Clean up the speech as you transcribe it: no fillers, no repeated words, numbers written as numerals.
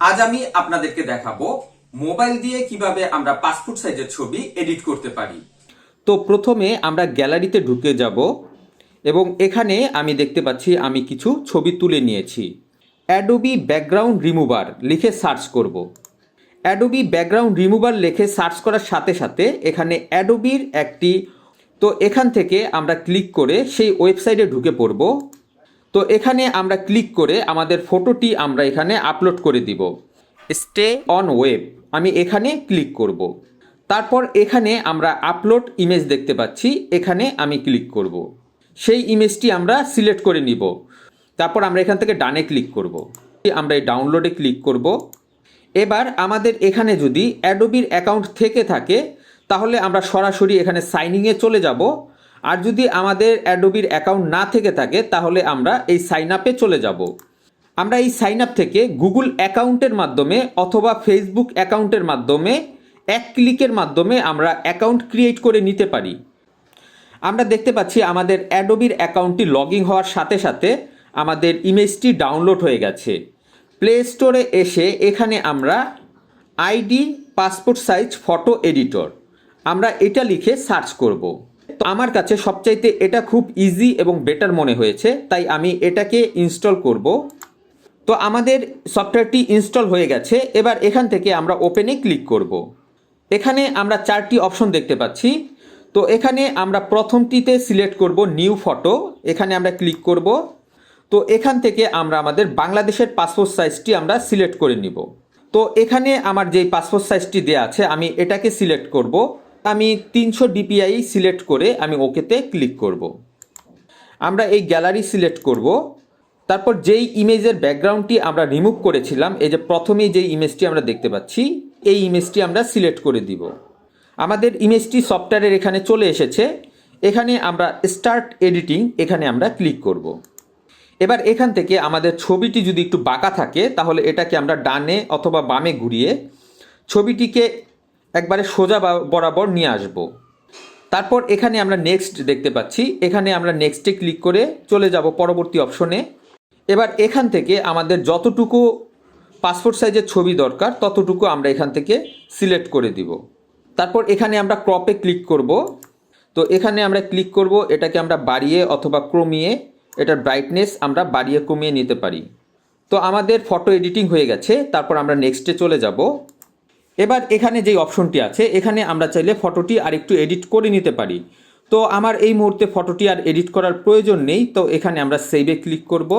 আজ আমি আপনাদেরকে দেখাবো মোবাইল দিয়ে কিভাবে আমরা পাসপোর্ট সাইজের ছবি এডিট করতে পারি। তো প্রথমে আমরা গ্যালারিতে ঢুকে যাব এবং এখানে আমি দেখতে পাচ্ছি আমি কিছু ছবি তুলে নিয়েছি। অ্যাডোবি ব্যাকগ্রাউন্ড রিমুভার লিখে সার্চ করব। অ্যাডোবি ব্যাকগ্রাউন্ড রিমুভার লিখে সার্চ করার সাথে সাথে এখানে অ্যাডোবির একটি এখান থেকে আমরা ক্লিক করে সেই ওয়েবসাইটে ঢুকে পড়ব। তো এখানে আমরা ক্লিক করে আমাদের ফটোটি আমরা এখানে আপলোড করে দিব। স্টে অন ওয়েব আমি এখানে ক্লিক করব। তারপর এখানে আমরা আপলোড ইমেজ দেখতে পাচ্ছি, এখানে আমি ক্লিক করব। সেই ইমেজটি আমরা সিলেক্ট করে নিব। তারপর আমরা এখান থেকে ডানে ক্লিক করব। আমরা এই ডাউনলোডে ক্লিক করব। এবার আমাদের এখানে যদি অ্যাডোবির অ্যাকাউন্ট থেকে থাকে তাহলে আমরা সরাসরি এখানে সাইনিংয়ে চলে যাব। আর যদি আমাদের অ্যাডোবির অ্যাকাউন্ট না থেকে থাকে তাহলে আমরা এই সাইন আপে চলে যাব। আমরা এই সাইন আপ থেকে গুগল অ্যাকাউন্টের মাধ্যমে অথবা ফেসবুক অ্যাকাউন্টের মাধ্যমে এক ক্লিকের মাধ্যমে আমরা অ্যাকাউন্ট ক্রিয়েট করে নিতে পারি। আমরা দেখতে পাচ্ছি আমাদের অ্যাডোবির অ্যাকাউন্টটি লগইন হওয়ার সাথে সাথে আমাদের ইমেজটি ডাউনলোড হয়ে গেছে। প্লে স্টোরে এসে এখানে আমরা ID passport size photo editor আমরা এটা লিখে সার্চ করব। তো আমার কাছে সবচাইতে এটা খুব ইজি এবং বেটার মনে হয়েছে, তাই আমি এটাকে ইনস্টল করব। তো আমাদের সফটওয়্যারটি ইনস্টল হয়ে গেছে। এবার এখান থেকে আমরা ওপেনে ক্লিক করব। এখানে আমরা 4টি অপশন দেখতে পাচ্ছি। তো এখানে আমরা প্রথমটিতে সিলেক্ট করব নিউ ফটো, এখানে আমরা ক্লিক করব। তো এখান থেকে আমরা আমাদের বাংলাদেশের পাসপোর্ট সাইজটি আমরা সিলেক্ট করে নিব। তো এখানে আমার যেই পাসপোর্ট সাইজটি দেওয়া আছে আমি এটাকে সিলেক্ট করব। আমি 300 DPI সিলেক্ট করে আমি ওকেতে ক্লিক করব। আমরা এই গ্যালারি সিলেক্ট করব। তারপর যেই ইমেজের ব্যাকগ্রাউন্ডটি আমরা রিমুভ করেছিলাম, এই যে প্রথমেই যেই ইমেজটি আমরা দেখতে পাচ্ছি এই ইমেজটি আমরা সিলেক্ট করে দিব। আমাদের ইমেজটি সফটওয়্যারের এখানে চলে এসেছে। এখানে আমরা স্টার্ট এডিটিং এখানে আমরা ক্লিক করব। এবার এখান থেকে আমাদের ছবিটি যদি একটু বাঁকা থাকে তাহলে এটাকে আমরা ডানে অথবা বামে ঘুরিয়ে ছবিটিকে একবারে সোজা বরাবর নিয়ে আসব। তারপর এখানে আমরা নেক্সট দেখতে পাচ্ছি, এখানে আমরা নেক্সটে ক্লিক করে চলে যাব পরবর্তী অপশনে। এবার এখান থেকে আমাদের যতটুকু পাসপোর্ট সাইজের ছবি দরকার ততটুকু আমরা এখান থেকে সিলেক্ট করে দিব। তারপর এখানে আমরা ক্রপে ক্লিক করব। তো এখানে আমরা ক্লিক করব, এটাকে আমরা বাড়িয়ে অথবা কমিয়ে এটার ব্রাইটনেস আমরা বাড়িয়ে কমিয়ে নিতে পারি। তো আমাদের ফটো এডিটিং হয়ে গেছে। তারপর আমরা নেক্সটে চলে যাব। এবার এখানে যেই অপশনটি আছে এখানে আমরা চাইলে ফটোটি আরেকটু এডিট করে নিতে পারি। তো আমার এই মুহূর্তে ফটোটি আর এডিট করার প্রয়োজন নেই, তো এখানে আমরা সেভে ক্লিক করব।